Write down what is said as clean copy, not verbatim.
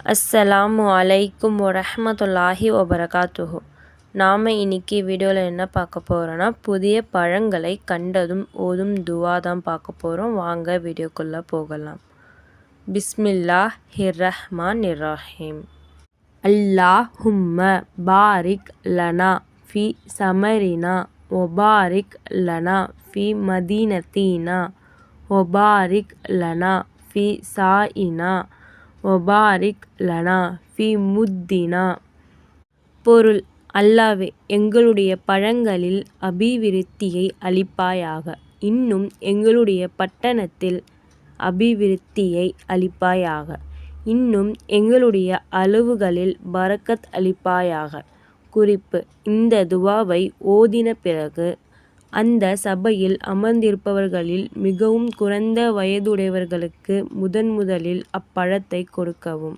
அஸ்ஸலாமு அலைக்கும் வரஹ்மத்துல்லாஹி வபரகாத்துஹு. நாம் இன்னைக்கு வீடியோவில் என்ன பார்க்க போகிறோன்னா, புதிய பழங்களை கண்டதும் ஓதும் துவா தான் பார்க்க போகிறோம். வாங்க வீடியோக்குள்ளே போகலாம். பிஸ்மில்லாஹிர் ரஹ்மானிர் ரஹீம். அல்லாஹும்ம பாரிக் லனா ஃபி சமரினா ஒபாரிக் லனா ஃபி மதீனத்தினா ஒபாரிக் லனா ஃபி சாயினா ஒபாரிக் லனா ஃபி முத்தினா. பொருள்: அல்லாவே, எங்களுடைய பழங்களில் அபிவிருத்தியை அளிப்பாயாக, இன்னும் எங்களுடைய பட்டணத்தில் அபிவிருத்தியை அளிப்பாயாக, இன்னும் எங்களுடைய அளவுகளில் பரக்கத் அளிப்பாயாக. குறிப்பு: இந்த துவாவை ஓதின பிறகு அந்த சபையில் அமர்ந்திருப்பவர்களில் மிகவும் குறைந்த வயதுடையவர்களுக்கு முதலில் அப்பழத்தை கொடுக்கவும்.